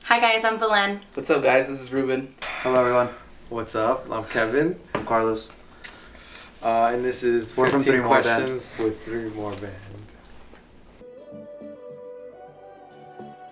Hi guys, I'm Belen. What's up guys, this is Ruben. Hello everyone, What's up? I'm Kevin. I'm Carlos. And this is We're from 15 Three More questions with 3 more band.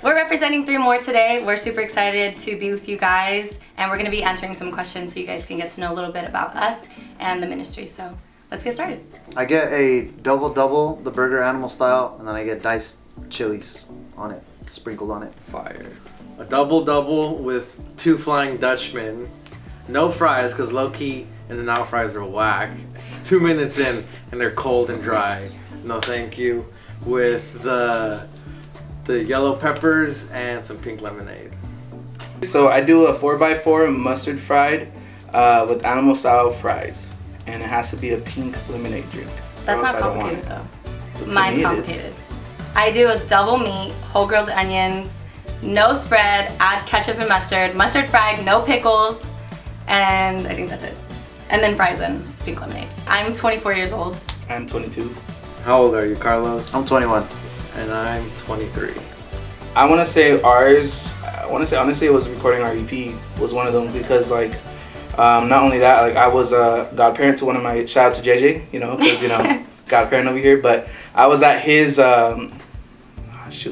We're representing 3 More today. We're super excited to be with you guys, and we're going to be answering some questions so you guys can get to know a little bit about us and the ministry. So let's get started. I get a double, the burger animal style, and then I get diced chilies on it, sprinkled on it. Fire. A double with 2 Flying Dutchmen. No fries, because low-key In-N-Out fries are whack. 2 minutes in, and they're cold and dry. No thank you. With the yellow peppers and some pink lemonade. So I do a 4x4 mustard fried with animal style fries. And it has to be a pink lemonade drink. That's Or else not I don't want complicated it. though. To Mine's me it is. complicated. I do a double meat, whole grilled onions, no spread, add ketchup and mustard fried, no pickles, and I think that's it. And then fries and pink lemonade. I'm 24 years old. I'm 22. How old are you, Carlos? I'm 21. And I'm 23. I want to say honestly it was recording our EP was one of them because like not only that, like I was a godparent to one of my, shout out to JJ, because godparent over here, but I was at his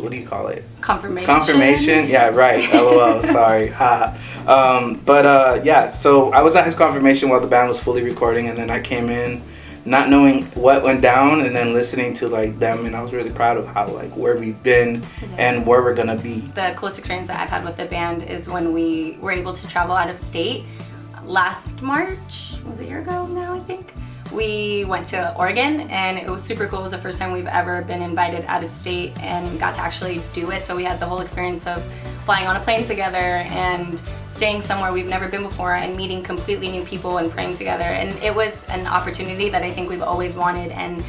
what do you call it? Confirmation. Yeah, right. LOL. Sorry. Ha. Yeah. So I was at his confirmation while the band was fully recording, and then I came in, not knowing what went down, and then listening to like them, and I was really proud of how like where we've been and where we're gonna be. The coolest experience that I've had with the band is when we were able to travel out of state. Last March, was it a year ago now, I think? We went to Oregon and it was super cool. It was the first time we've ever been invited out of state and got to actually do it. So we had the whole experience of flying on a plane together and staying somewhere we've never been before and meeting completely new people and praying together. And it was an opportunity that I think we've always wanted, and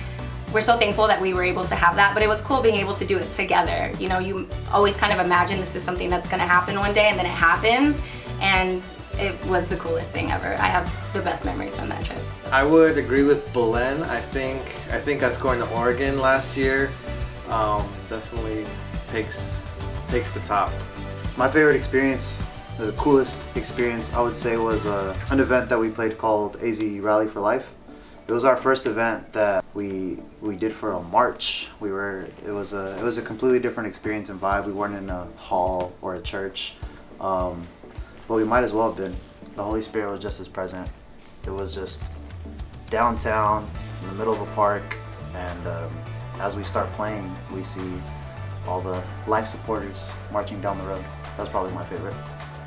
we're so thankful that we were able to have that. But it was cool being able to do it together. You know, you always kind of imagine this is something that's gonna happen one day, and then it happens. And it was the coolest thing ever. I have the best memories from that trip. I would agree with Belen. I think us going to Oregon last year definitely takes the top. My favorite experience, the coolest experience, I would say was an event that we played called AZ Rally for Life. It was our first event that we did for a march. It was a completely different experience and vibe. We weren't in a hall or a church. But we might as well have been. The Holy Spirit was just as present. It was just downtown, in the middle of a park, and as we start playing, we see all the life supporters marching down the road. That's probably my favorite.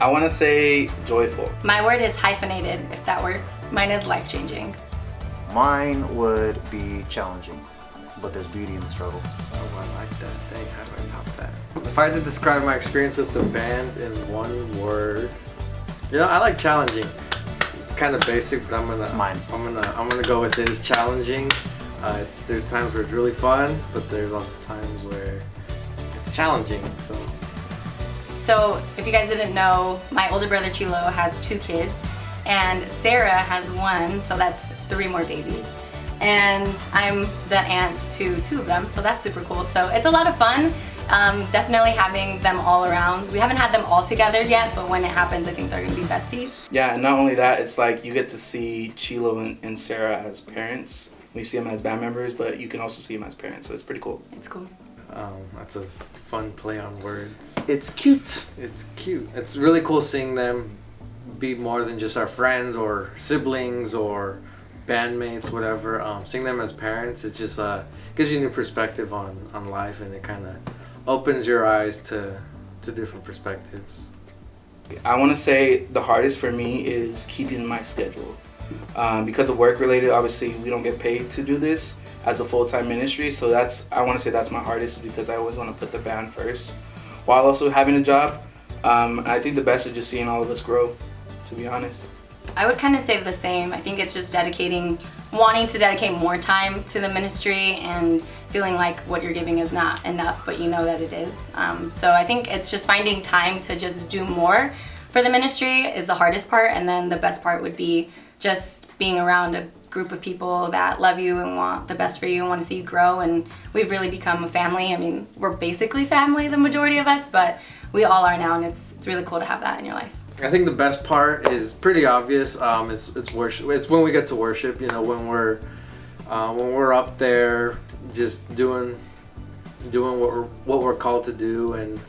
I want to say joyful. My word is hyphenated, if that works. Mine is life-changing. Mine would be challenging, but there's beauty in the struggle. Oh, I like that. Dang, how do I top that? If I had to describe my experience with the band in one word, I like challenging. It's kind of basic, but It's mine. I'm gonna go with it. It's challenging. There's times where it's really fun, but there's also times where it's challenging. So if you guys didn't know, my older brother Chilo has 2 kids, and Sarah has 1, so that's 3 more babies. And I'm the aunt to 2 of them, so that's super cool. So it's a lot of fun. Definitely having them all around. We haven't had them all together yet, but when it happens, I think they're gonna be besties. Yeah, and not only that, it's like you get to see Chilo and Sarah as parents. We see them as band members, but you can also see them as parents, so it's pretty cool. It's cool. That's a fun play on words. It's cute. It's cute. It's really cool seeing them be more than just our friends or siblings or bandmates, whatever. Seeing them as parents, it just gives you a new perspective on life, and it kind of opens your eyes to different perspectives. I want to say the hardest for me is keeping my schedule. Because of work related, obviously we don't get paid to do this as a full-time ministry, so I want to say that's my hardest, because I always want to put the band first while also having a job. I think the best is just seeing all of us grow, to be honest. I would kind of say the same. I think it's just wanting to dedicate more time to the ministry and feeling like what you're giving is not enough, but you know that it is. So I think it's just finding time to just do more for the ministry is the hardest part, and then the best part would be just being around a group of people that love you and want the best for you and want to see you grow, and we've really become a family. I mean, we're basically family, the majority of us, but we all are now, and it's really cool to have that in your life. I think the best part is pretty obvious. It's worship. It's when we get to worship. You know, when we're up there, just doing what we're called to do, and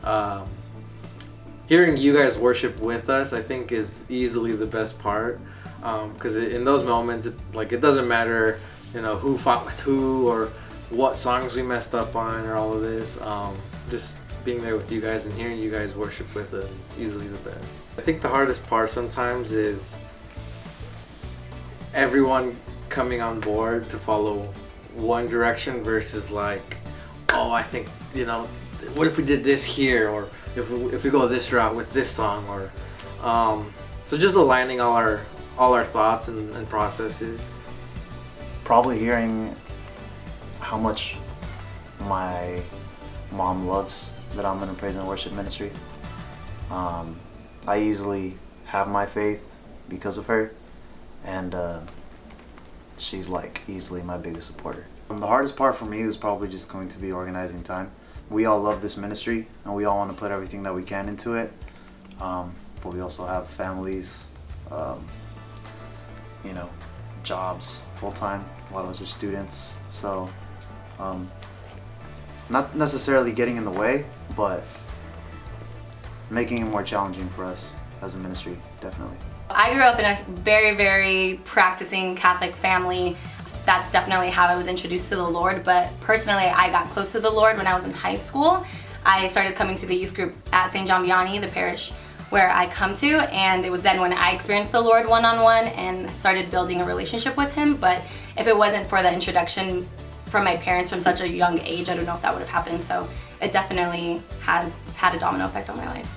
hearing you guys worship with us, I think, is easily the best part. Because in those moments, it doesn't matter, you know, who fought with who or what songs we messed up on or all of this. Just being there with you guys and hearing you guys worship with us is easily the best. I think the hardest part sometimes is everyone coming on board to follow one direction versus like, oh, I think, you know, what if we did this here, or if we go this route with this song, or so just aligning all our thoughts and processes. Probably hearing how much my mom loves that I'm in a praise and worship ministry. I easily have my faith because of her, and she's like easily my biggest supporter. The hardest part for me is probably just going to be organizing time. We all love this ministry and we all want to put everything that we can into it, but we also have families, you know, jobs full-time. A lot of us are students, so not necessarily getting in the way, but making it more challenging for us as a ministry, definitely. I grew up in a very, very practicing Catholic family. That's definitely how I was introduced to the Lord, but personally I got close to the Lord when I was in high school. I started coming to the youth group at St. John Vianney, the parish where I come to, and it was then when I experienced the Lord one-on-one and started building a relationship with Him. But if it wasn't for the introduction from my parents from such a young age, I don't know if that would have happened. So it definitely has had a domino effect on my life.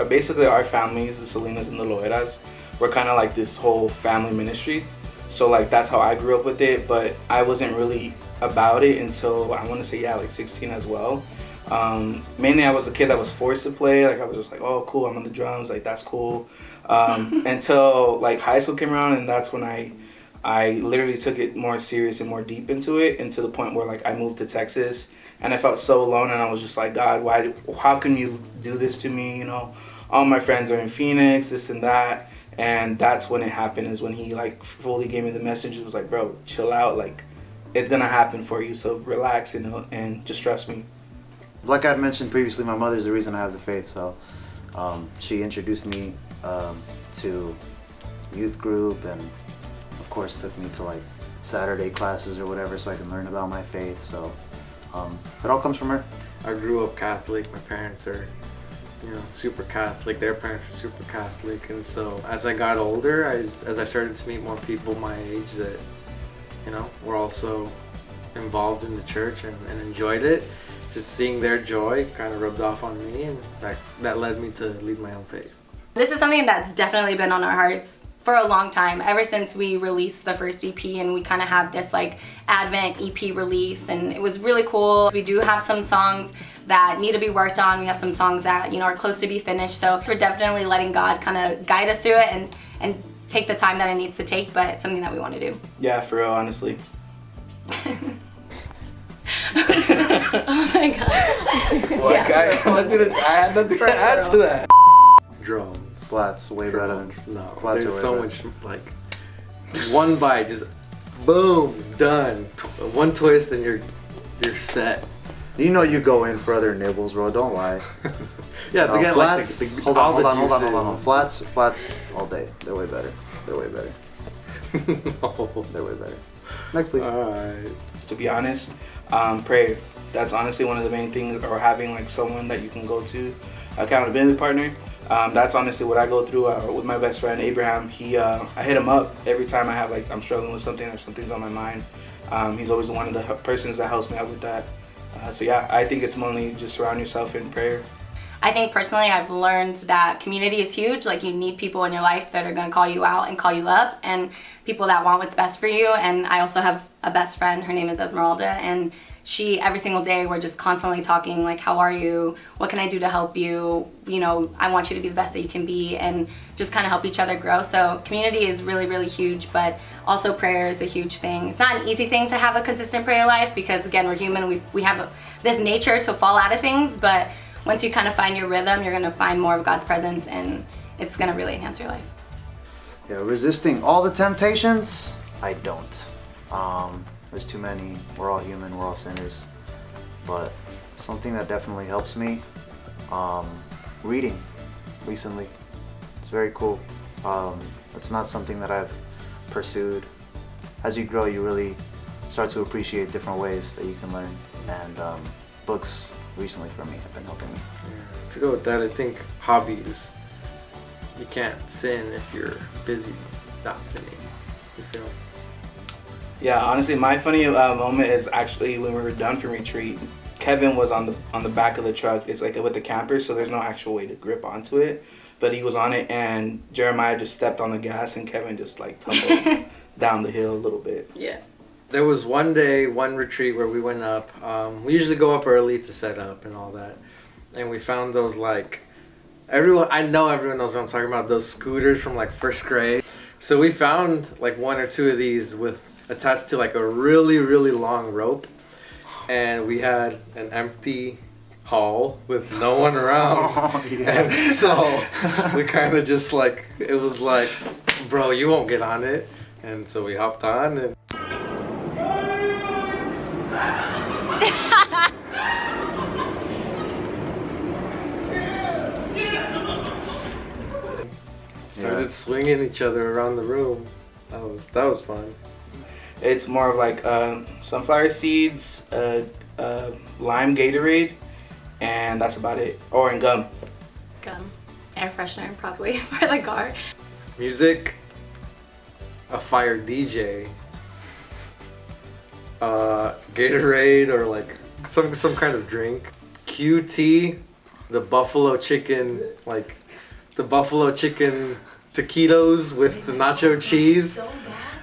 Basically, our families, the Salinas and the Loeras, we're kind of like this whole family ministry. So like that's how I grew up with it, but I wasn't really about it until I want to say like 16 as well. Mainly I was a kid that was forced to play. Like I was just like, oh cool, I'm on the drums, like that's cool. Until like high school came around, and that's when I literally took it more serious and more deep into it, and to the point where like I moved to Texas and I felt so alone, and I was just like, God, how can you do this to me? You know, all my friends are in Phoenix, this and that. And that's when it happened, is when He like fully gave me the message. It was like, bro, chill out, like it's gonna happen for you, so relax, you know, and just trust me. Like I mentioned previously, my mother's the reason I have the faith, so she introduced me to youth group, and of course took me to like Saturday classes or whatever so I can learn about my faith, so it all comes from her. I grew up Catholic. My parents are, you know, super Catholic. Their parents are super Catholic, and so as I got older, as I started to meet more people my age that, you know, were also involved in the church and enjoyed it, just seeing their joy kind of rubbed off on me, and that led me to lead my own faith. This is something that's definitely been on our hearts for a long time, ever since we released the first EP, and we kind of had this like Advent EP release, and it was really cool. We do have some songs that need to be worked on. We have some songs that, you know, are close to be finished, so we're definitely letting God kind of guide us through it and take the time that it needs to take, but it's something that we want to do. Yeah, for real, honestly. Oh my gosh. Like, I had nothing to add to that. Drums. Flats, way better than No, flats there's are way so better. much, like, one bite, just boom, done. One twist and you're set. You know you go in for other nibbles, bro. Don't lie. Yeah, it's again flats. like Hold all on. the juices. Flats all day. They're way better. They're way better. Next, please. Alright. To be honest, prayer. That's honestly one of the main things, or having like someone that you can go to, accountability partner. That's honestly what I go through with my best friend Abraham. I hit him up every time I have like I'm struggling with something or something's on my mind. He's always one of the persons that helps me out with that. So yeah, I think it's mainly just surround yourself in prayer. I think personally I've learned that community is huge. Like you need people in your life that are going to call you out and call you up, and people that want what's best for you. And I also have a best friend, her name is Esmeralda, and every single day, we're just constantly talking, like, how are you? What can I do to help you? You know, I want you to be the best that you can be, and just kind of help each other grow. So community is really, really huge, but also prayer is a huge thing. It's not an easy thing to have a consistent prayer life because, again, we're human. We have this nature to fall out of things, but once you kind of find your rhythm, you're going to find more of God's presence, and it's going to really enhance your life. Yeah, resisting all the temptations, I don't. There's too many. We're all human, we're all sinners. But something that definitely helps me, reading recently. It's very cool. It's not something that I've pursued. As you grow, you really start to appreciate different ways that you can learn. And books recently for me have been helping me. Yeah. To go with that, I think hobbies. You can't sin if you're busy not sinning. You feel? Yeah, honestly, my funny moment is actually when we were done from retreat. Kevin was on the back of the truck. It's like with the camper, so there's no actual way to grip onto it. But he was on it, and Jeremiah just stepped on the gas, and Kevin just like tumbled down the hill a little bit. Yeah. There was one retreat where we went up. We usually go up early to set up and all that. And we found those like, I know everyone knows what I'm talking about, those scooters from like first grade. So we found like one or two of these attached to like a really, really long rope. And we had an empty hall with no one around. Oh, yeah. And so we kind of just like, it was like, bro, you won't get on it. And so we hopped on and started swinging each other around the room. That was fun. It's more of like sunflower seeds, lime Gatorade, and that's about it. Or and gum. Gum. Air freshener, probably, for the car. Music, a fire DJ, Gatorade or like some kind of drink, QT, the buffalo chicken, like the buffalo chicken taquitos with the nacho cheese.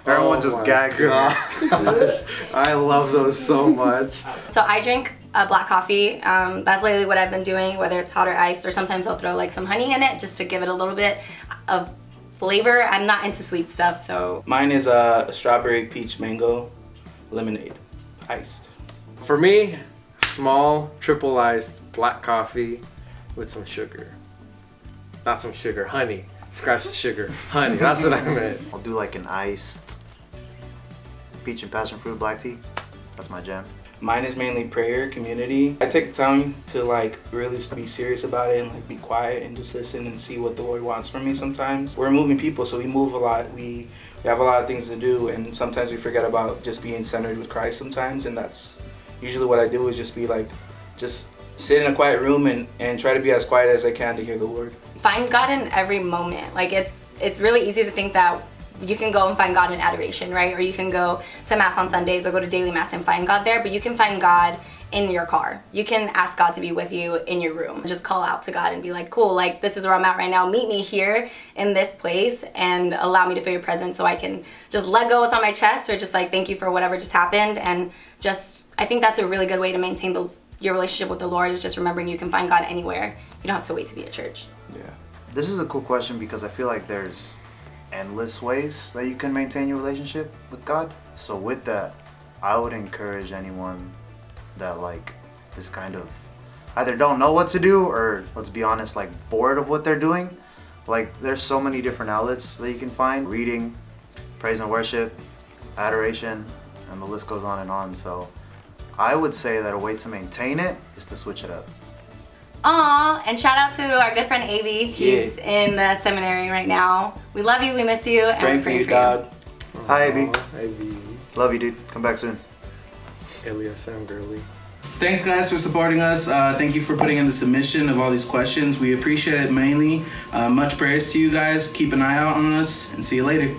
Everyone Oh just my gagged. gosh. I love those so much. So I drink black coffee. That's lately what I've been doing, whether it's hot or iced, or sometimes I'll throw like some honey in it just to give it a little bit of flavor. I'm not into sweet stuff, so. Mine is a strawberry peach mango lemonade, iced. For me, small triple iced black coffee with some sugar. Not some sugar, honey. Scratch the sugar. Honey, that's what I meant. I'll do like an iced peach and passion fruit black tea. That's my jam. Mine is mainly prayer, community. I take the time to like really be serious about it and like be quiet and just listen and see what the Lord wants from me sometimes. We're moving people, so we move a lot. We have a lot of things to do, and sometimes we forget about just being centered with Christ sometimes, and that's usually what I do is just be like, just sit in a quiet room and try to be as quiet as I can to hear the Lord. Find God in every moment. Like it's really easy to think that you can go and find God in adoration, right? Or you can go to Mass on Sundays or go to daily Mass and find God there, but you can find God in your car. You can ask God to be with you in your room. Just call out to God and be like, cool, like this is where I'm at right now. Meet me here in this place and allow me to feel your presence so I can just let go what's on my chest, or just like thank you for whatever just happened. And just, I think that's a really good way to maintain your relationship with the Lord, is just remembering you can find God anywhere. You don't have to wait to be at church. Yeah. This is a cool question because I feel like there's endless ways that you can maintain your relationship with God. So with that, I would encourage anyone that like is kind of either don't know what to do or, let's be honest, like bored of what they're doing. Like there's so many different outlets that you can find. Reading, praise and worship, adoration, and the list goes on and on. So I would say that a way to maintain it is to switch it up. Aw, and shout out to our good friend Avi. He's in the seminary right now. We love you, we miss you, and Praying we're for you, praying dog. Hi, AB. AB. Love you, dude. Come back soon. Elias and Girly. Thanks, guys, for supporting us. Thank you for putting in the submission of all these questions. We appreciate it mainly. Much prayers to you guys. Keep an eye out on us, and see you later.